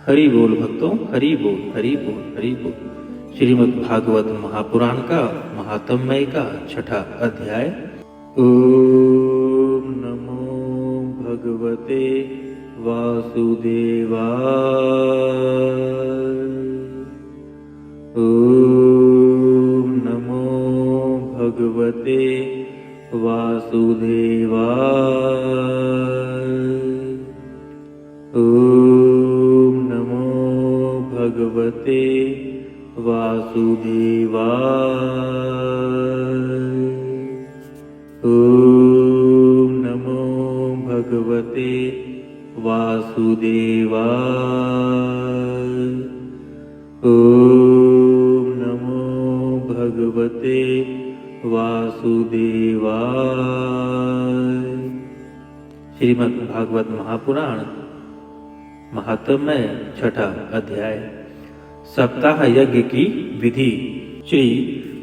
हरि बोल भक्तों, हरि बोल, हरि बोल, हरि बोल। श्रीमद् भागवत महापुराण का महात्म्य का छठा अध्याय। ओम नमो भगवते वासुदेवाय। ओम नमो भगवते वासुदेवाय। ओम नमो भगवते वासुदेवाय। ओम नमो भगवते वासुदेवाय। ओम नमो भगवते वासुदेवाय। श्रीमद् भागवत महापुराण महात्म्य छठा अध्याय। सप्ताह यज्ञ की विधि। श्री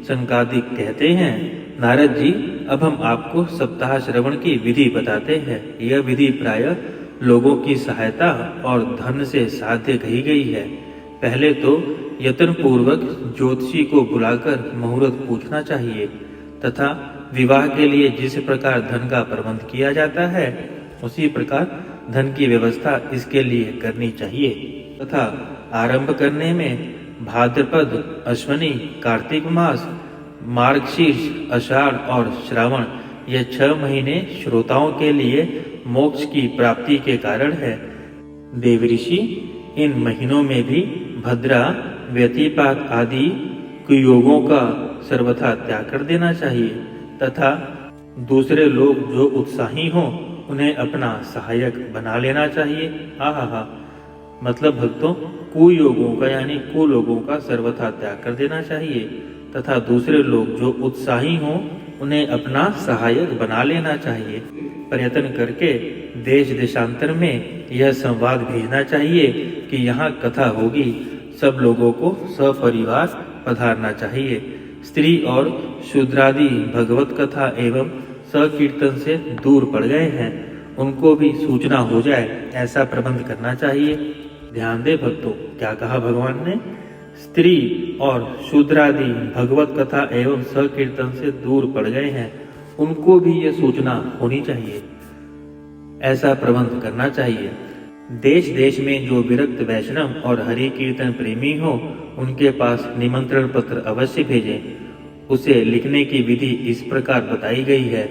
सनकादिक कहते हैं, नारद जी, अब हम आपको सप्ताह श्रवण की विधि बताते हैं। यह विधि प्रायः लोगों की सहायता और धन से साध्य कही गई है। पहले तो यत्न पूर्वक ज्योतिषी को बुलाकर मुहूर्त पूछना चाहिए तथा विवाह के लिए जिस प्रकार धन का प्रबंध किया जाता है उसी प्रकार धन की व्यवस्था इसके लिए करनी चाहिए तथा आरंभ करने में भाद्रपद, अश्वनी, कार्तिक मास, मार्गशीर्ष, आषाढ़ और श्रावण ये 6 महीने श्रोताओं के लिए मोक्ष की प्राप्ति के कारण है। देवऋषि इन महीनों में भी भद्रा, व्यतिपात आदि कुयोगों का सर्वथा त्याग कर देना चाहिए तथा दूसरे लोग जो उत्साही हों उन्हें अपना सहायक बना लेना चाहिए। आहा, मतलब भक्तों, कुयोगों का यानी कुलोगों का सर्वथा त्याग कर देना चाहिए तथा दूसरे लोग जो उत्साही हों उन्हें अपना सहायक बना लेना चाहिए। प्रयत्न करके देश देशांतर में यह संवाद भेजना चाहिए कि यहाँ कथा होगी, सब लोगों को सपरिवार पधारना चाहिए। स्त्री और शूद्रादि भगवत कथा एवं सकीर्तन से दूर पड़ गए हैं, उनको भी सूचना हो जाए, ऐसा प्रबंध करना चाहिए। ध्यान दे भक्तों, क्या कहा भगवान ने? स्त्री और शूद्रादि भगवत कथा एवं सकीर्तन से दूर पड़ गए हैं, उनको भी ये सूचना होनी चाहिए, ऐसा प्रबंध करना चाहिए। देश देश में जो विरक्त वैष्णव और हरि कीर्तन प्रेमी हो उनके पास निमंत्रण पत्र अवश्य भेजें। उसे लिखने की विधि इस प्रकार बताई गई है।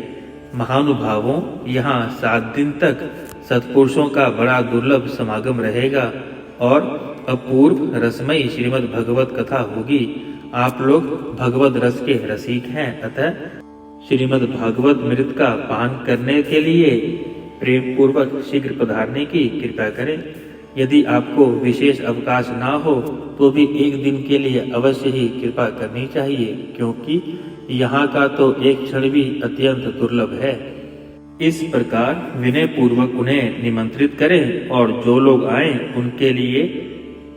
महानुभावों, यहाँ 7 दिन तक सत्पुरुषों का बड़ा दुर्लभ समागम रहेगा और अपूर्व रसमयी श्रीमद् भगवत कथा होगी। आप लोग भगवत रस के रसिक हैं, अतः श्रीमद् भागवत मृत का पान करने के लिए प्रेम पूर्वक शीघ्र पधारने की कृपा करें। यदि आपको विशेष अवकाश ना हो तो भी 1 दिन के लिए अवश्य ही कृपा करनी चाहिए, क्योंकि यहाँ का तो एक क्षण भी अत्यंत दुर्लभ है। इस प्रकार विनय पूर्वक उन्हें निमंत्रित करें और जो लोग आए उनके लिए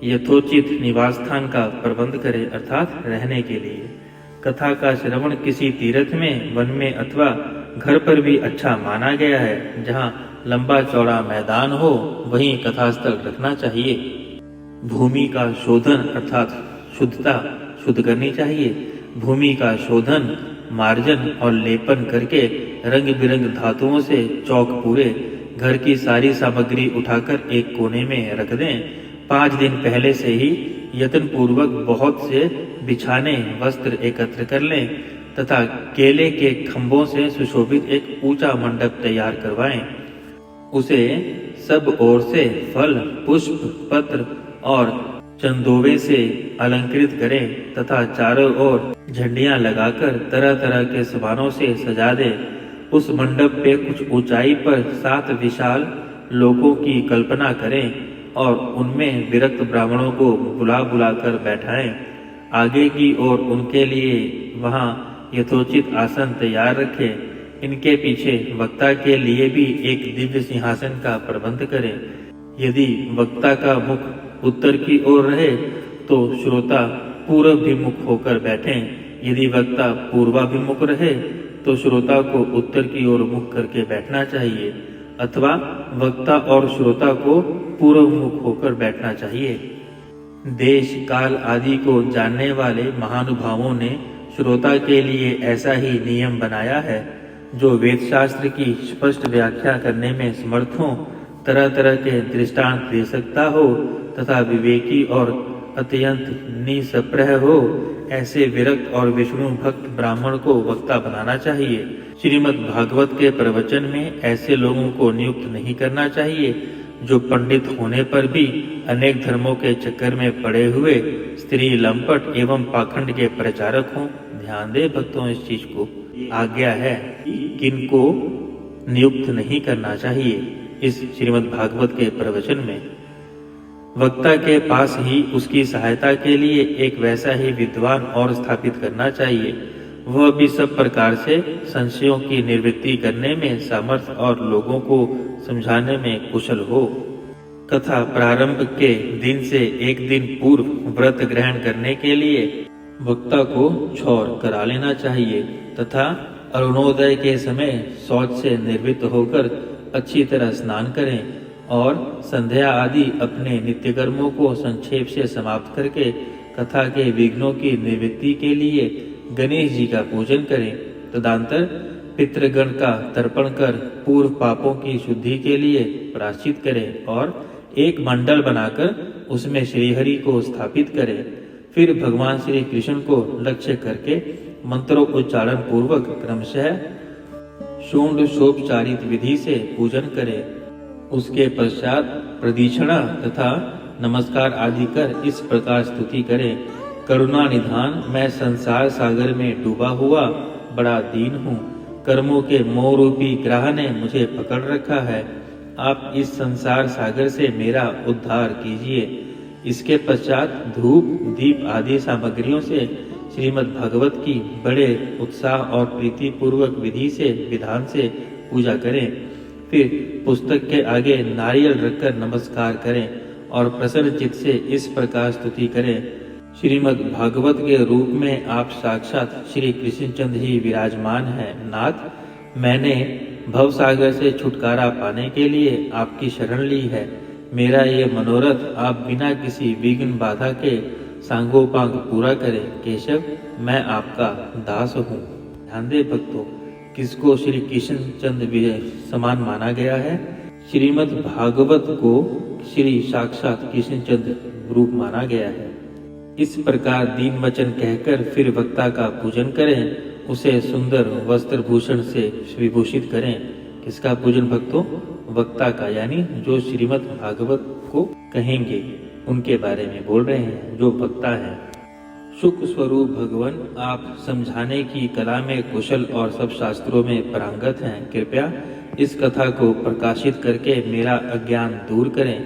यथोचित निवास स्थान का प्रबंध करें, अर्थात रहने के लिए। कथा का श्रवण किसी तीर्थ में, वन में अथवा घर पर भी अच्छा माना गया है। जहाँ लंबा चौड़ा मैदान हो वहीं कथास्थल रखना चाहिए। भूमि का शोधन अर्थात शुद्धता शुद्ध करनी चाहिए। भूमि का शोधन, मार्जन और लेपन करके रंग बिरंग धातुओं से चौक पूरे घर की सारी सामग्री उठाकर एक कोने में रख दें। 5 दिन पहले से ही यत्न पूर्वक बहुत से बिछाने वस्त्र एकत्र कर लें तथा केले के खंभों से सुशोभित एक ऊंचा मंडप तैयार करवाएं। उसे सब ओर से फल, पुष्प, पत्र और चंदोवे से अलंकृत करें तथा चारों ओर झंडियां लगाकर तरह तरह के सामानों से सजा दें। उस मंडप पे कुछ ऊंचाई पर 7 विशाल लोकों की कल्पना करें और उनमें विरक्त ब्राह्मणों को बुला बुलाकर बैठाएं। आगे की ओर उनके लिए वहां यथोचित आसन तैयार रखें। इनके पीछे वक्ता के लिए भी एक दिव्य सिंहासन का प्रबंध करें। यदि वक्ता का मुख उत्तर की ओर रहे तो श्रोता पूर्वाभिमुख होकर बैठें। यदि वक्ता पूर्वाभिमुख रहे तो श्रोता को उत्तर की ओर मुख करके बैठना चाहिए। अथवा वक्ता और श्रोता को पूर्व मुख होकर बैठना चाहिए। देश काल आदि को जानने वाले महानुभावों ने श्रोता के लिए ऐसा ही नियम बनाया है। जो वेदशास्त्र की स्पष्ट व्याख्या करने में समर्थ हो, तरह तरह के दृष्टांत दे सकता हो तथा विवेकी और अत्यंत निसप्रह हो, ऐसे विरक्त और विष्णु भक्त ब्राह्मण को वक्ता बनाना चाहिए। श्रीमद् भागवत के प्रवचन में ऐसे लोगों को नियुक्त नहीं करना चाहिए जो पंडित होने पर भी अनेक धर्मों के चक्कर में पड़े हुए स्त्री लंपट एवं पाखंड के प्रचारक हों। ध्यान दे भक्तों, इस चीज को आज्ञा है किनको नियुक्त नहीं करना चाहिए। इस श्रीमद् भागवत के प्रवचन में वक्ता के पास ही उसकी सहायता के लिए एक वैसा ही विद्वान और स्थापित करना चाहिए, वह भी सब प्रकार से संशयों की निवृत्ति करने में समर्थ और लोगों को समझाने में कुशल हो। कथा प्रारंभ के दिन से एक दिन पूर्व व्रत ग्रहण करने के लिए वक्ता को क्षौर करा लेना चाहिए तथा अरुणोदय के समय शौच से निवृत्त होकर अच्छी तरह स्नान करें और संध्या आदि अपने नित्य कर्मों को संक्षेप से समाप्त करके कथा के विघ्नों की निवृत्ति के लिए गणेश जी का पूजन करें। तदंतर पितृगण का तर्पण कर पूर्व पापों की शुद्धि के लिए प्रायश्चित करें और एक मंडल बनाकर उसमें श्रीहरि को स्थापित करें। फिर भगवान श्री कृष्ण को लक्ष्य करके मंत्रों उच्चारण पूर्वक क्रमशः षोडशोपचारित विधि से पूजन करें। उसके पश्चात प्रदक्षिणा तथा नमस्कार आदि कर इस प्रकार स्तुति करें। करुणा निधान, मैं संसार सागर में डूबा हुआ बड़ा दीन हूँ। कर्मों के मोह रूपी ग्रह ने मुझे पकड़ रखा है। आप इस संसार सागर से मेरा उद्धार कीजिए। इसके पश्चात धूप दीप आदि सामग्रियों से श्रीमद् भागवत की बड़े उत्साह और प्रीति पूर्वक विधि से विधान से पूजा करें। फिर पुस्तक के आगे नारियल रखकर नमस्कार करें और प्रसन्न चित्त से इस प्रकार स्तुति करें। श्रीमद् भागवत के रूप में आप साक्षात श्री कृष्णचंद्र ही विराजमान हैं। नाथ, मैंने भवसागर से छुटकारा पाने के लिए आपकी शरण ली है। मेरा ये मनोरथ आप बिना किसी विघ्न बाधा के सांगोपांग पूरा करें। केशव, मैं आपका दास हूँ। ध्यान दे भक्तों, किसको श्री कृष्णचंद्र समान माना गया है? श्रीमद् भागवत को श्री साक्षात कृष्णचंद्र रूप माना गया है। इस प्रकार दीन वचन कहकर फिर वक्ता का पूजन करें। उसे सुंदर वस्त्र भूषण से विभूषित करें। किसका पूजन भक्तों? वक्ता का, यानी जो श्रीमद् भागवत को कहेंगे उनके बारे में बोल रहे हैं, जो वक्ता है। सुख स्वरूप भगवान, आप समझाने की कला में कुशल और सब शास्त्रों में पारंगत हैं। कृपया इस कथा को प्रकाशित करके मेरा अज्ञान दूर करें।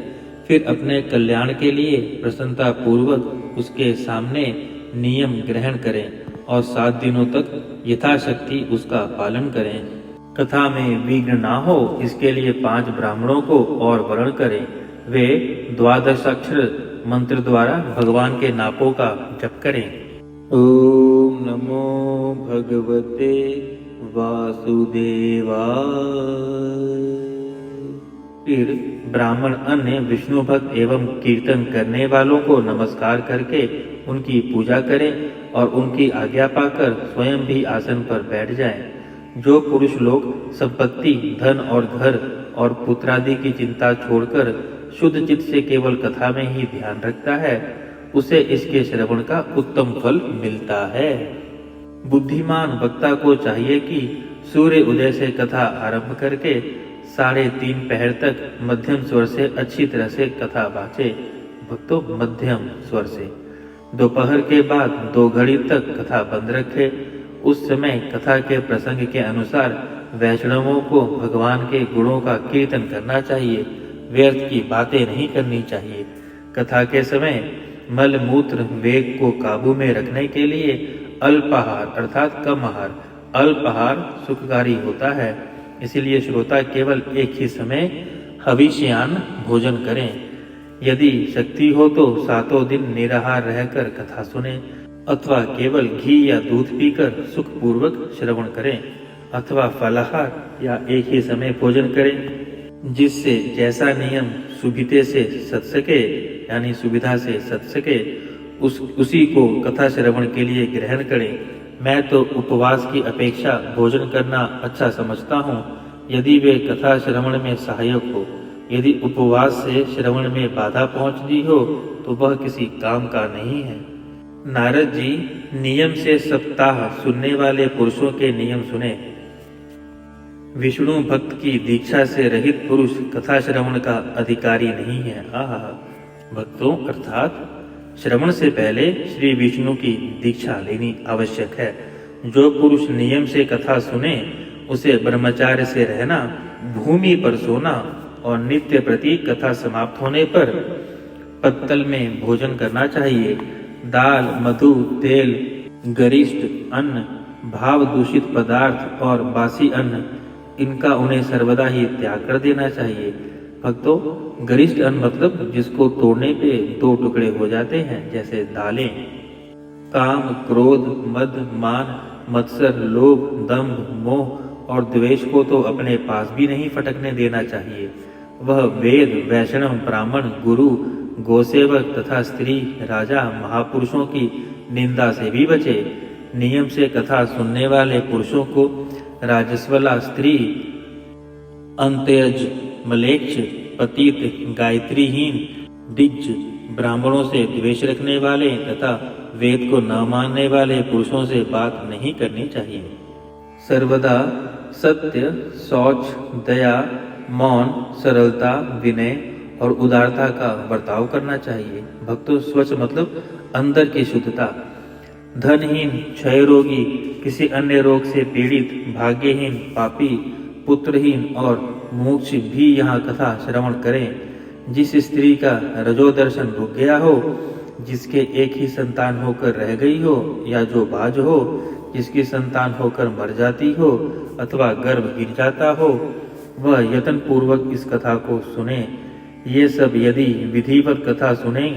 फिर अपने कल्याण के लिए प्रसन्नता पूर्वक उसके सामने नियम ग्रहण करें और 7 दिनों तक यथाशक्ति उसका पालन करें। कथा में विघ्न ना हो इसके लिए 5 ब्राह्मणों को और वर्ण करें। वे 12 अक्षर मंत्र द्वारा भगवान के नापों का जप करें। ओम नमो भगवते वासुदेवाय। फिर ब्राह्मण अन्य विष्णु भक्त एवं कीर्तन करने वालों को नमस्कार करके उनकी पूजा करें और उनकी आज्ञा पाकर स्वयं भी आसन पर बैठ जाएं। जो पुरुष लोग संपत्ति, धन और घर और पुत्रादि की चिंता छोड़कर शुद्ध चित्त से केवल कथा में ही ध्यान रखता है, उसे इसके श्रवण का उत्तम फल मिलता है। बुद्धिमान वक्ता को चाहिए कि सूर्य उदय से कथा आरंभ करके 3:30 पहर तक मध्यम स्वर से अच्छी तरह से कथा बाँचे। भक्तों, मध्यम स्वर से। दोपहर के बाद 2 घड़ी तक कथा बंद रखे। उस समय कथा के प्रसंग के अनुसार वैष्णवों को भगवान के गुणों का कीर्तन करना चाहिए। व्यर्थ की बातें नहीं करनी चाहिए। कथा के समय मल मूत्र वेग को काबू में रखने के लिए अल्पाहार अर्थात कम आहार, अल्पाहार सुखकारी होता है। इसलिए श्रोता केवल एक ही समय हविष्यान्न भोजन करें। यदि शक्ति हो तो 7 दिन निराहार रहकर कथा सुने अथवा केवल घी या दूध पीकर सुखपूर्वक श्रवण करें अथवा फलाहार या एक ही समय भोजन करें। जिससे जैसा नियम सुविधे से सध सके यानी सुविधा से सध सके उसी को कथा श्रवण के लिए ग्रहण करें। मैं तो उपवास की अपेक्षा भोजन करना अच्छा समझता हूँ, यदि वे कथा श्रवण में सहायक हो। यदि उपवास से श्रवण में बाधा पहुँचती हो तो वह किसी काम का नहीं है। नारद जी नियम से सप्ताह सुनने वाले पुरुषों के नियम सुने। विष्णु भक्त की दीक्षा से रहित पुरुष कथा श्रवण का अधिकारी नहीं है। भक्तों अर्थात श्रवण से पहले श्री विष्णु की दीक्षा लेनी आवश्यक है। जो पुरुष नियम से कथा सुने उसे ब्रह्मचार्य से रहना, भूमि पर सोना और नित्य प्रति कथा समाप्त होने पर पत्तल में भोजन करना चाहिए। दाल, मधु, तेल, गरिष्ठ अन्न, भाव दूषित पदार्थ और बासी अन्न, इनका उन्हें सर्वदा ही त्याग कर देना चाहिए। भक्तों, गरिष्ठ अन्न मतलब जिसको तोड़ने पे 2 टुकड़े हो जाते हैं, जैसे दालें। काम, क्रोध, मद, मान, मत्सर, लोभ, दंभ, मोह और द्वेष को तो अपने पास भी नहीं फटकने देना चाहिए। वह वेद, वैष्णव, ब्राह्मण, गुरु, गोसेवक तथा स्त्री, राजा, महापुरुषों की निंदा से भी बचे। नियम से कथा सुनने वाले पुरुषों को राजस्वला स्त्री, अंत्यज, मलेच्छ, पतित, गायत्रीहीन, दिज्ज, ब्राह्मणों से द्वेष रखने वाले तथा वेद को न मानने वाले पुरुषों से बात नहीं करनी चाहिए। सर्वदा सत्य, शौच, दया, मौन, सरलता, विनय और उदारता का बर्ताव करना चाहिए। भक्तों, स्वच्छ मतलब अंदर की शुद्धता। धनहीन, क्षय रोगी, किसी अन्य रोग से पीड़ित, भाग्यहीन, पापी, पुत्रहीन और मोक्ष भी यहाँ कथा श्रवण करें। जिस स्त्री का रजोदर्शन रुक गया हो, जिसके एक ही संतान होकर रह गई हो या जो बाज हो, जिसकी संतान होकर मर जाती हो अथवा गर्भ गिर जाता हो, वह यत्न पूर्वक इस कथा को सुने। ये सब यदि विधिवत कथा सुने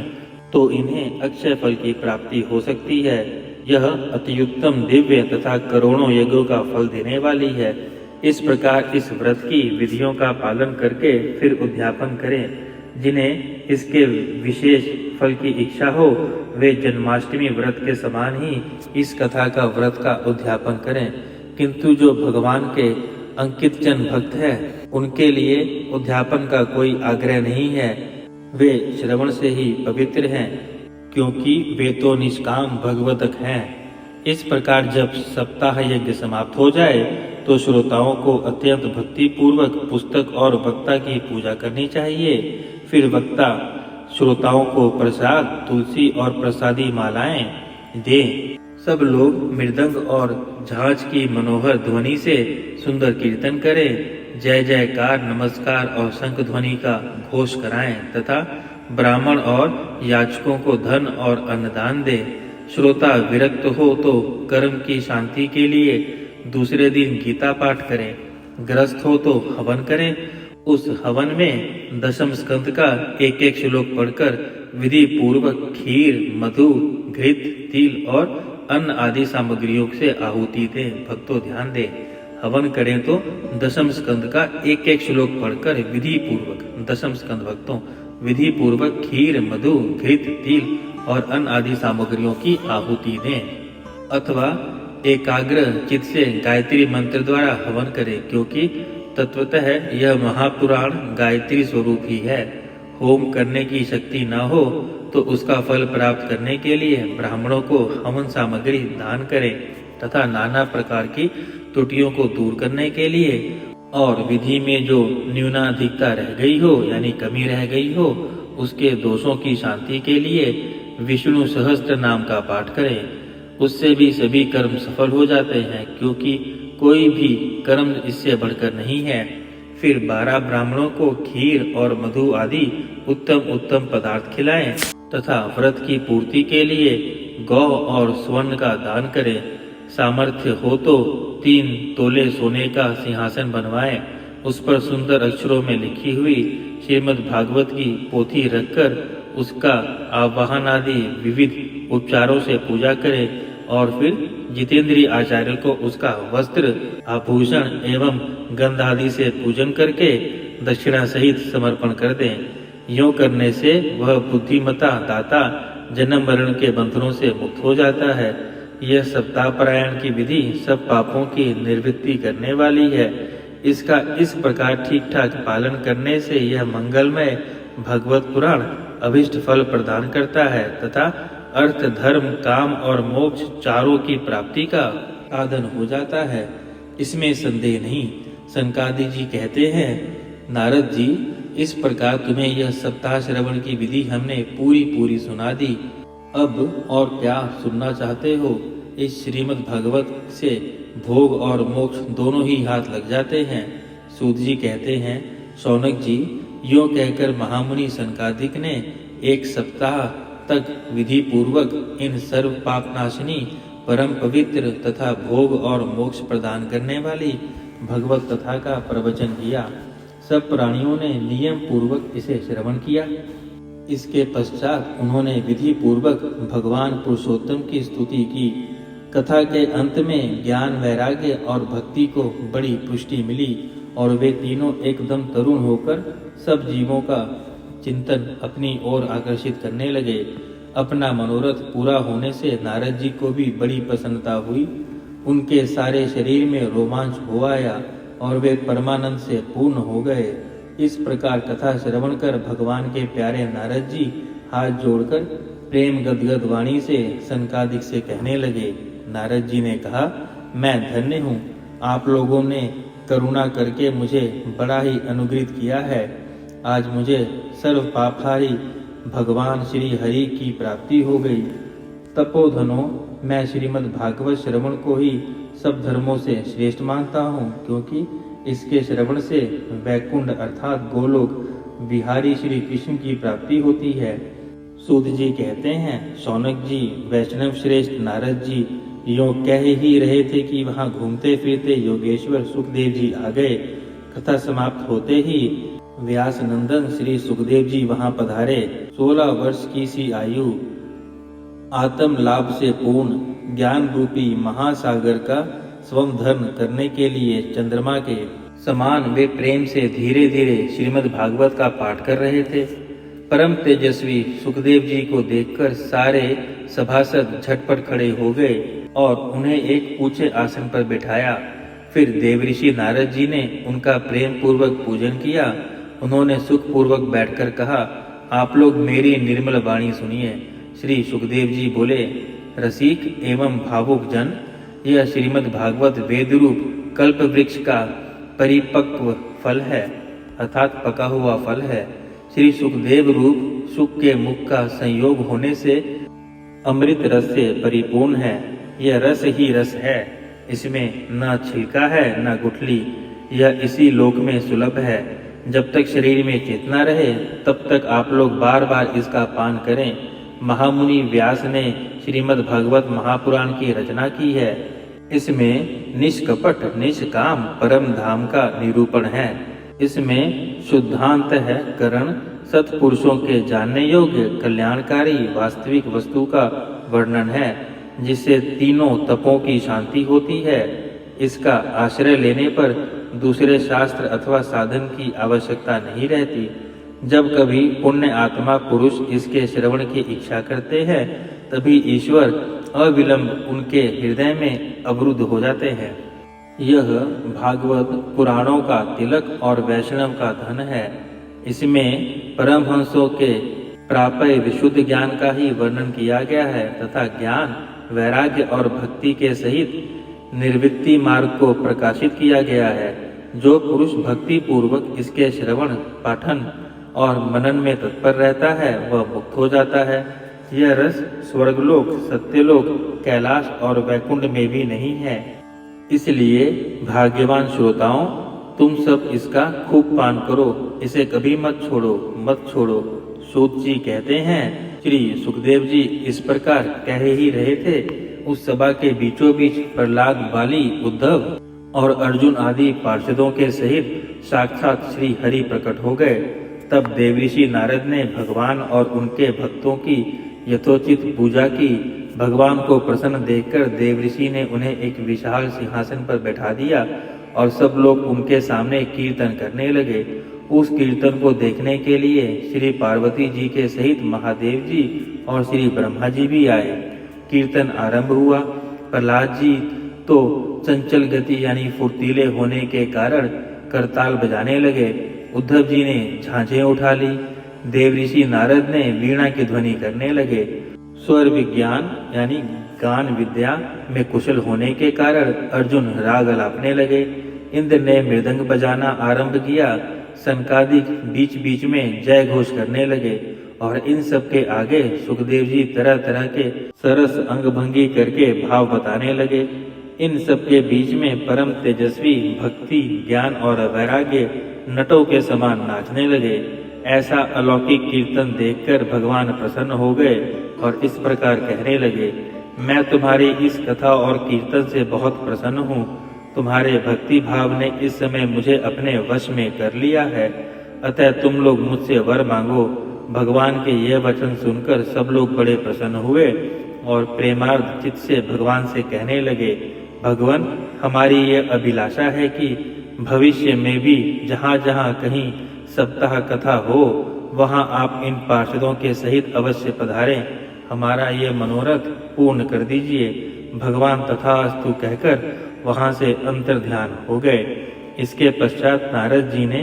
तो इन्हें अक्षय फल की प्राप्ति हो सकती है। यह अत्युत्तम दिव्य तथा करोड़ों यज्ञों का फल देने वाली है। इस प्रकार इस व्रत की विधियों का पालन करके फिर उद्यापन करें। जिन्हें इसके विशेष फल की इच्छा हो वे जन्माष्टमी व्रत के समान ही इस कथा का व्रत का उद्यापन करें। किंतु जो भगवान के अंकित जन भक्त है उनके लिए उद्यापन का कोई आग्रह नहीं है। वे श्रवण से ही पवित्र हैं, क्योंकि वे तो निष्काम भगवतक हैं। इस प्रकार जब सप्ताह यज्ञ समाप्त हो जाए तो श्रोताओं को अत्यंत भक्ति पूर्वक पुस्तक और वक्ता की पूजा करनी चाहिए। फिर वक्ता श्रोताओं को प्रसाद, तुलसी और प्रसादी मालाएं दे। सब लोग मृदंग और झांझ की मनोहर ध्वनि से सुंदर कीर्तन करें। जय जयकार, नमस्कार और शंख ध्वनि का घोष कराएं तथा ब्राह्मण और याचकों को धन और अन्नदान दे। श्रोता विरक्त हो तो कर्म की शांति के लिए दूसरे दिन गीता पाठ करें। ग्रस्त हो तो हवन करें। उस हवन में दशम स्कंद का एक एक श्लोक पढ़कर विधि पूर्वक खीर, मधु, घृत, तिल और अन्न आदि सामग्रियों से आहुति दें। भक्तों ध्यान दें, हवन करें तो दशम स्कंद का एक एक श्लोक पढ़कर विधि पूर्वक, दशम स्कंद भक्तों, विधि पूर्वक खीर, मधु, घृत, तिल और अन्न आदि सामग्रियों की आहुति दें। अथवा एकाग्र चित्त से गायत्री मंत्र द्वारा हवन करें, क्योंकि तत्वतः यह महापुराण गायत्री स्वरूप ही है। होम करने की शक्ति न हो तो उसका फल प्राप्त करने के लिए ब्राह्मणों को हवन सामग्री दान करें तथा नाना प्रकार की त्रुटियों को दूर करने के लिए और विधि में जो न्यूनाधिकता रह गई हो यानी कमी रह गई हो उसके दोषों की शांति के लिए विष्णु सहस्त्र नाम का पाठ करें। उससे भी सभी कर्म सफल हो जाते हैं, क्योंकि कोई भी कर्म इससे बढ़कर नहीं है। फिर 12 ब्राह्मणों को खीर और मधु आदि उत्तम उत्तम पदार्थ खिलाएं तथा व्रत की पूर्ति के लिए गौ और स्वर्ण का दान करें। सामर्थ्य हो तो 3 तोले सोने का सिंहासन बनवाएं। उस पर सुंदर अक्षरों में लिखी हुई श्रीमद् भागवत की पोथी रखकर उसका आवाहन आदि विविध उपचारों से पूजा करें। और फिर जितेंद्रीय आचार्य को उसका वस्त्र आभूषण एवं गंध आदि से पूजन करके दक्षिणा सहित समर्पण कर दें। यों करने से वह बुद्धिमता दाता जन्म मरण के बंधनों से मुक्त हो जाता है। यह सप्ताह पारायण की विधि सब पापों की निवृत्ति करने वाली है। इसका इस प्रकार ठीक ठाक पालन करने से यह मंगलमय भगवत पुराण अभिष्ट फल प्रदान करता है तथा अर्थ धर्म काम और मोक्ष चारों की प्राप्ति का साधन हो जाता है, इसमें संदेह नहीं। सनकादिक जी कहते हैं, नारद जी, इस प्रकार तुम्हें यह सप्ताह श्रवण की विधि हमने पूरी सुना दी। अब और क्या सुनना चाहते हो? इस श्रीमद् भागवत से भोग और मोक्ष दोनों ही हाथ लग जाते हैं। सूत जी कहते हैं, शौनक जी, यों कहकर महामुनि सनकादिक ने 1 सप्ताह तक विधि पूर्वक इन सर्व पापनाशिनी परम पवित्र तथा भोग और मोक्ष प्रदान करने वाली भगवत कथा का प्रवचन किया। सब प्राणियों ने नियम पूर्वक इसे श्रवण किया। इसके पश्चात उन्होंने विधि पूर्वक भगवान पुरुषोत्तम की स्तुति की। कथा के अंत में ज्ञान वैराग्य और भक्ति को बड़ी पुष्टि मिली और वे तीनों एकदम तरुण होकर सब जीवों का चिंतन अपनी ओर आकर्षित करने लगे। अपना मनोरथ पूरा होने से नारद जी को भी बड़ी प्रसन्नता हुई। उनके सारे शरीर में रोमांच हो आया और वे परमानंद से पूर्ण हो गए। इस प्रकार कथा श्रवण कर भगवान के प्यारे नारद जी हाथ जोड़कर प्रेम गदगद वाणी से सनकादिक से कहने लगे। नारद जी ने कहा, मैं धन्य हूँ, आप लोगों ने करुणा करके मुझे बड़ा ही अनुग्रहित किया है। आज मुझे सर्व पापहारी भगवान श्री हरि की प्राप्ति हो गई। तपोधनों, मैं श्रीमद् भागवत श्रवण को ही सब धर्मों से श्रेष्ठ मानता हूँ, क्योंकि इसके श्रवण से वैकुंठ अर्थात गोलोक विहारी श्री कृष्ण की प्राप्ति होती है। सूत जी कहते हैं, शौनक जी, वैष्णव श्रेष्ठ नारद जी यों कह ही रहे थे कि वहां घूमते फिरते योगेश्वर सुखदेव जी आ गए। कथा समाप्त होते ही व्यास नंदन श्री सुखदेव जी वहां पधारे। 16 वर्ष की सी आयु, आत्म लाभ से पूर्ण ज्ञान रूपी महासागर का स्वयं धर्म करने के लिए चंद्रमा के समान वे प्रेम से धीरे धीरे श्रीमद् भागवत का पाठ कर रहे थे। परम तेजस्वी सुखदेव जी को देखकर सारे सभासद झटपट खड़े हो गए और उन्हें एक ऊंचे आसन पर बिठाया। फिर देवऋषि नारद जी ने उनका प्रेम पूर्वक पूजन किया। उन्होंने सुख पूर्वक बैठकर कहा, आप लोग मेरी निर्मल वाणी सुनिए। श्री सुखदेव जी बोले, रसिक एवं भावुक जन, यह श्रीमद् भागवत वेद रूप कल्प वृक्ष का परिपक्व फल है, अर्थात पका हुआ फल है। श्री सुखदेव रूप सुख के मुख का संयोग होने से अमृत रस से परिपूर्ण है। यह रस ही रस है, इसमें न छिलका है न गुठली। यह इसी लोक में सुलभ है। जब तक शरीर में चेतना रहे तब तक आप लोग बार बार इसका पान करें। महामुनि व्यास ने श्रीमद् भागवत महापुराण की रचना की है। इसमें निष्कपट निष्काम परम धाम का निरूपण है। इसमें शुद्धांत है करण सत्पुरुषों के जानने योग्य कल्याणकारी वास्तविक वस्तु का वर्णन है, जिससे तीनों तपों की शांति होती है। इसका आश्रय लेने पर दूसरे शास्त्र अथवा साधन की आवश्यकता नहीं रहती। जब कभी पुण्य आत्मा पुरुष इसके श्रवण की इच्छा करते हैं, तभी ईश्वर अविलंब उनके हृदय में अवरुद्ध हो जाते हैं। यह भागवत पुराणों का तिलक और वैष्णव का धन है। इसमें परमहंसों के प्राप्य विशुद्ध ज्ञान का ही वर्णन किया गया है तथा ज्ञान वैराग्य और भक्ति के सहित निर्वृत्ति मार्ग को प्रकाशित किया गया है। जो पुरुष भक्ति पूर्वक इसके श्रवण पाठन और मनन में तत्पर रहता है वह मुक्त हो जाता है। यह रस स्वर्गलोक सत्यलोक कैलाश और वैकुंठ में भी नहीं है। इसलिए भाग्यवान श्रोताओं, तुम सब इसका खूब पान करो, इसे कभी मत छोड़ो। सूत जी कहते हैं, श्री सुखदेव जी इस प्रकार कह ही रहे थे। उस सभा के बीचों बीच प्रहलाद, बाली, उद्धव और अर्जुन आदि पार्षदों के सहित साक्षात श्री हरि प्रकट हो गए। तब देवऋषि नारद ने भगवान और उनके भक्तों की यथोचित पूजा की भगवान को प्रसन्न देखकर देवऋषि ने उन्हें एक विशाल सिंहासन पर बैठा दिया और सब लोग उनके सामने कीर्तन करने लगे। उस कीर्तन को देखने के लिए श्री पार्वती जी के सहित महादेव जी और श्री ब्रह्मा जी भी आए। कीर्तन आरंभ हुआ। प्रहलाद जी तो चंचल गति यानी फुर्तीले होने के कारण करताल बजाने लगे। उद्धव जी ने झांझें उठा ली। देवऋषि नारद ने वीणा की ध्वनि करने लगे। स्वर विज्ञान यानी गान विद्या में कुशल होने के कारण अर्जुन राग अलापने लगे। इंद्र ने मृदंग बजाना आरंभ किया। सनकादिक बीच बीच में जय घोष करने लगे और इन सब के आगे सुखदेव जी तरह तरह के सरस अंगभंगी करके भाव बताने लगे। इन सब के बीच में परम तेजस्वी भक्ति ज्ञान और वैराग्य नटों के समान नाचने लगे। ऐसा अलौकिक कीर्तन देखकर भगवान प्रसन्न हो गए और इस प्रकार कहने लगे, मैं तुम्हारी इस कथा और कीर्तन से बहुत प्रसन्न हूँ। तुम्हारे भक्ति भाव ने इस समय मुझे अपने वश में कर लिया है, अतः तुम लोग मुझसे वर मांगो। भगवान के यह वचन सुनकर सब लोग बड़े प्रसन्न हुए और प्रेमार्थ चित्त से भगवान से कहने लगे, भगवान हमारी ये अभिलाषा है कि भविष्य में भी जहाँ जहाँ कहीं सप्ताह कथा हो वहाँ आप इन पार्षदों के सहित अवश्य पधारें। हमारा ये मनोरथ पूर्ण कर दीजिए। भगवान तथास्तु कहकर वहाँ से अंतर्ध्यान हो गए। इसके पश्चात नारद जी ने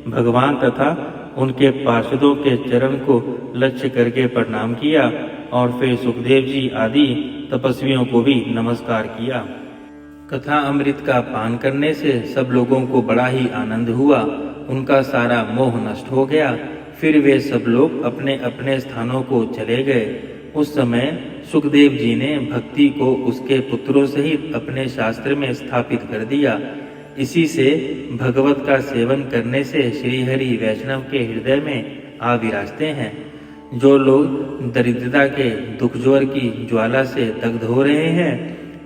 भगवान तथा उनके पार्षदों के चरण को लक्ष्य करके प्रणाम किया और फिर सुखदेव जी आदि तपस्वियों को भी नमस्कार किया। कथा अमृत का पान करने से सब लोगों को बड़ा ही आनंद हुआ। उनका सारा मोह नष्ट हो गया। फिर वे सब लोग अपने अपने स्थानों को चले गए। उस समय सुखदेव जी ने भक्ति को उसके पुत्रों सहित अपने शास्त्र में स्थापित कर दिया। इसी से भगवत का सेवन करने से श्रीहरि वैष्णव के हृदय में आ विराजते हैं। जो लोग दरिद्रता के दुख ज्वर की ज्वाला से दग्ध हो रहे हैं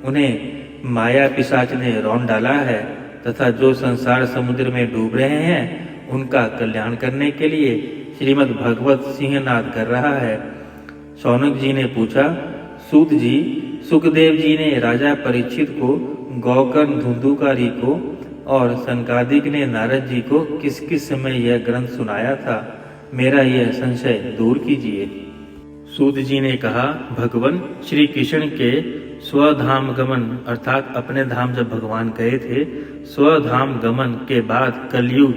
उन्हें माया पिशाच ने रौंद डाला है, तथा जो संसार समुद्र में डूब रहे हैं उनका कल्याण करने के लिए श्रीमद् भागवत सिंहनाद कर रहा है। शौनक जी ने पूछा, सूत जी, सुखदेव जी ने राजा परीक्षित को, गौकर्ण धुंधुकारी को और सनकादिक ने नारद जी को किस किस समय यह ग्रंथ सुनाया था? मेरा यह संशय दूर कीजिए। सूत जी ने कहा, भगवान श्री कृष्ण के स्वधाम गमन अर्थात अपने धाम जब भगवान गए थे, स्वधाम गमन के बाद कलयुग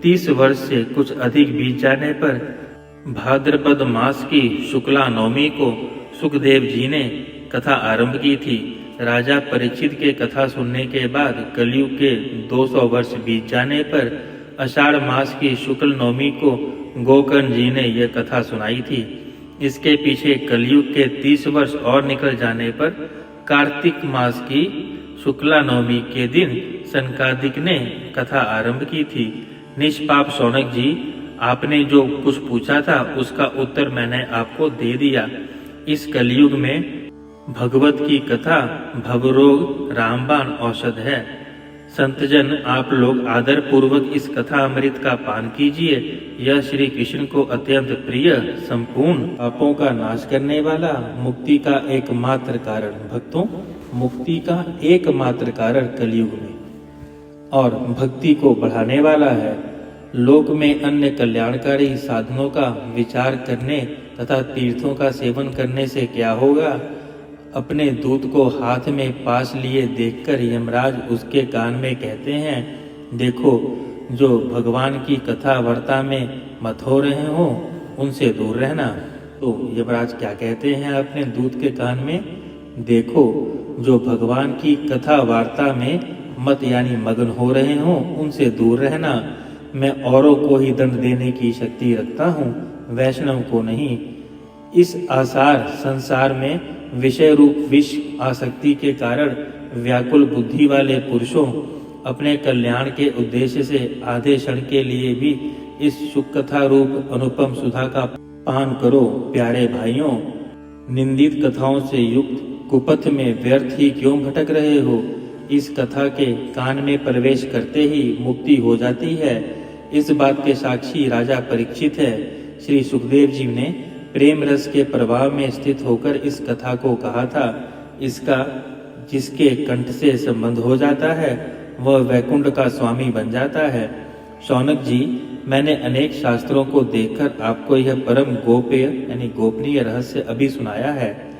30 वर्ष से कुछ अधिक बीत जाने पर भाद्रपद मास की शुक्ला नवमी को सुखदेव जी ने कथा आरंभ की थी। राजा परीक्षित के कथा सुनने के बाद कलयुग के 200 वर्ष बीत जाने पर आषाढ़ मास की शुक्ल नवमी को गोकर्ण जी ने यह कथा सुनाई थी। इसके पीछे कलयुग के 30 वर्ष और निकल जाने पर कार्तिक मास की शुक्ला नवमी के दिन सनकादिक ने कथा आरंभ की थी। निष्पाप शौनक जी, आपने जो कुछ पूछा था उसका उत्तर मैंने आपको दे दिया। इस कलयुग में भगवत की कथा भवरोग रामबाण औषध है। संतजन, आप लोग आदर पूर्वक इस कथा अमृत का पान कीजिए। यह श्री कृष्ण को अत्यंत प्रिय, संपूर्ण पापों का नाश करने वाला, मुक्ति का एकमात्र कारण, भक्तों मुक्ति का एकमात्र कारण कलयुग में और भक्ति को बढ़ाने वाला है। लोक में अन्य कल्याणकारी साधनों का विचार करने तथा तीर्थों का सेवन करने से क्या होगा? अपने दूत को हाथ में पास लिए देखकर यमराज उसके कान में कहते हैं, देखो जो भगवान की कथा वार्ता में मत हो रहे हो उनसे दूर रहना। तो यमराज क्या कहते हैं अपने दूत के कान में? देखो जो भगवान की कथा वार्ता में मत यानी मगन हो रहे हो उनसे दूर रहना। मैं औरों को ही दंड देने की शक्ति रखता हूँ, वैष्णव को नहीं। इस आसार संसार में विषय रूप विष आसक्ति के कारण व्याकुल बुद्धि वाले पुरुषों अपने कल्याण के उद्देश्य से आधे क्षण के लिए भी इस सुख कथा रूप अनुपम सुधा का पान करो। प्यारे भाइयों, निंदित कथाओं से युक्त कुपथ में व्यर्थ ही क्यों भटक रहे हो? इस कथा के कान में प्रवेश करते ही मुक्ति हो जाती है। इस बात के साक्षी राजा परीक्षित है। श्री सुखदेव जी ने प्रेम रस के प्रभाव में स्थित होकर इस कथा को कहा था। इसका जिसके कंठ से संबंध हो जाता है वह वैकुंठ का स्वामी बन जाता है। शौनक जी, मैंने अनेक शास्त्रों को देखकर आपको यह परम गोप्य यानी गोपनीय रहस्य अभी सुनाया है।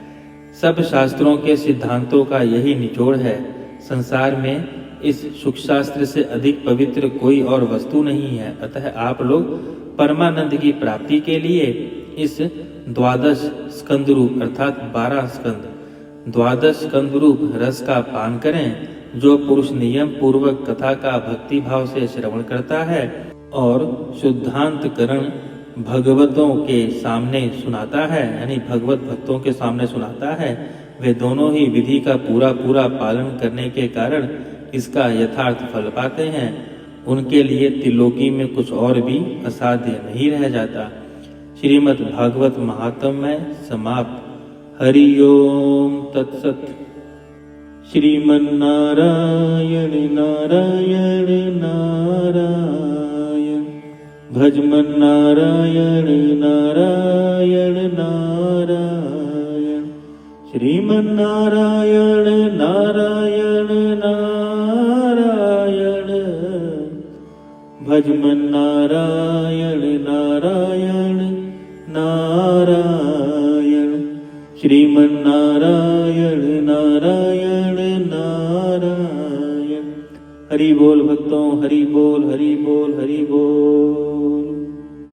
सब शास्त्रों के सिद्धांतों का यही निचोड़ है। संसार में इस सुख शास्त्र से अधिक पवित्र कोई और वस्तु नहीं है। अतः आप लोग परमानंद की प्राप्ति के लिए इस 12 स्कंद रूप अर्थात 12 स्कंद 12 स्कंद रूप रस का पान करें। जो पुरुष नियम पूर्वक कथा का भक्ति भाव से श्रवण करता है और शुद्धांतकरण भगवतों के सामने सुनाता है यानी भगवत भक्तों के सामने सुनाता है, वे दोनों ही विधि का पूरा पूरा पालन करने के कारण इसका यथार्थ फल पाते हैं। उनके लिए त्रिलोकी में कुछ और भी असाध्य नहीं रह जाता। श्रीमद् भागवत महात्म्य समाप्त। हरि ओम तत्सत। श्रीमन्नारायण नारायण नारायण भजमन्नारायण नारायण नारायण श्रीमन्नारायण नारायण नारायण भजमन्नारायण नारायण नारायण श्रीमन्नारायण नारायण नारायण। हरि बोल भक्तों, हरि बोल, हरि बोल, हरि बोल।